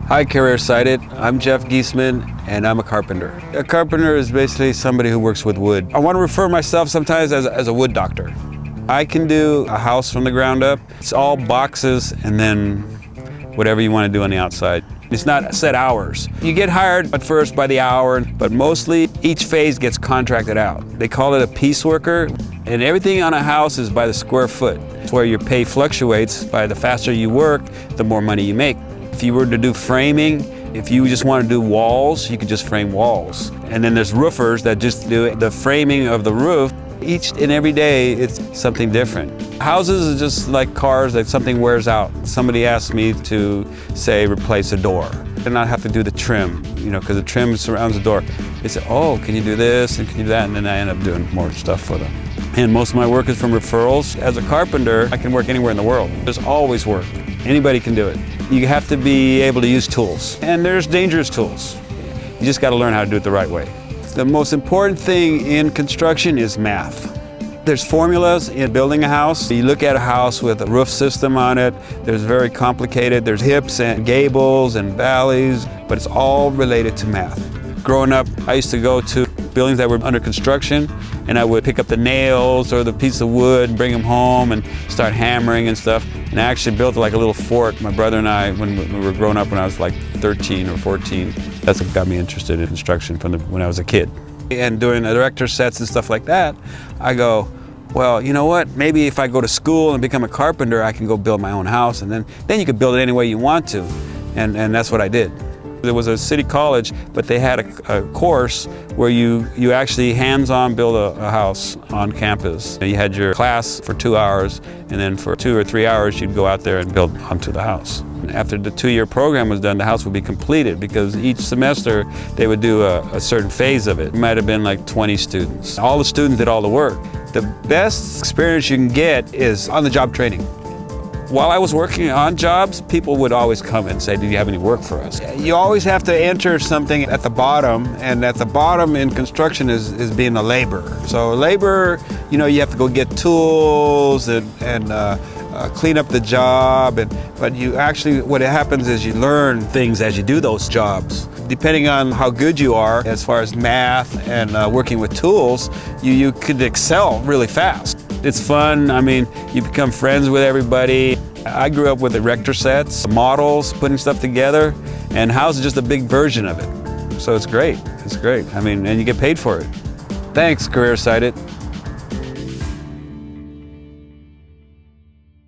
Hi, Career Sighted. I'm Geoff Geestman, and I'm a carpenter. A carpenter is basically somebody who works with wood. I want to refer myself sometimes as a wood doctor. I can do a house from the ground up. It's all boxes and then whatever you want to do on the outside. It's not set hours. You get hired at first by the hour, but mostly each phase gets contracted out. They call it a piece worker, and everything on a house is by the square foot. It's where your pay fluctuates. By the faster you work, the more money you make. If you were to do framing, if you just want to do walls, you could just frame walls. And then there's roofers that just do the framing of the roof. Each and every day, it's something different. Houses are just like cars that something wears out. Somebody asked me to, say, replace a door and not have to do the trim, because the trim surrounds the door. They said, oh, can you do this and can you do that? And then I end up doing more stuff for them. And most of my work is from referrals. As a carpenter, I can work anywhere in the world. There's always work. Anybody can do it. You have to be able to use tools. And there's dangerous tools. You just got to learn how to do it the right way. The most important thing in construction is math. There's formulas in building a house. You look at a house with a roof system on it. There's very complicated. There's hips and gables and valleys, but it's all related to math. Growing up, I used to go to buildings that were under construction, and I would pick up the nails or the piece of wood and bring them home and start hammering and stuff. And I actually built like a little fort, my brother and I, when we were growing up when I was like 13 or 14. That's what got me interested in construction when I was a kid. And doing director sets and stuff like that, I go, well, you know what? Maybe if I go to school and become a carpenter, I can go build my own house, and then you can build it any way you want to. And that's what I did. There was a city college, but they had a course where you actually hands-on build a house on campus. You had your class for 2 hours, and then for 2 or 3 hours, you'd go out there and build onto the house. After the 2-year program was done, the house would be completed because each semester they would do a certain phase of it. It might have been like 20 students. All the students did all the work. The best experience you can get is on-the-job training. While I was working on jobs, people would always come and say, do you have any work for us? You always have to enter something at the bottom, and at the bottom in construction is being a laborer. So labor, you have to go get tools and clean up the job, but you actually, what happens is you learn things as you do those jobs. Depending on how good you are as far as math and working with tools, you could excel really fast. It's fun. I mean, you become friends with everybody. I grew up with erector sets, models, putting stuff together, and house is just a big version of it. So it's great. It's great. I mean, and you get paid for it. Thanks, Career Sighted.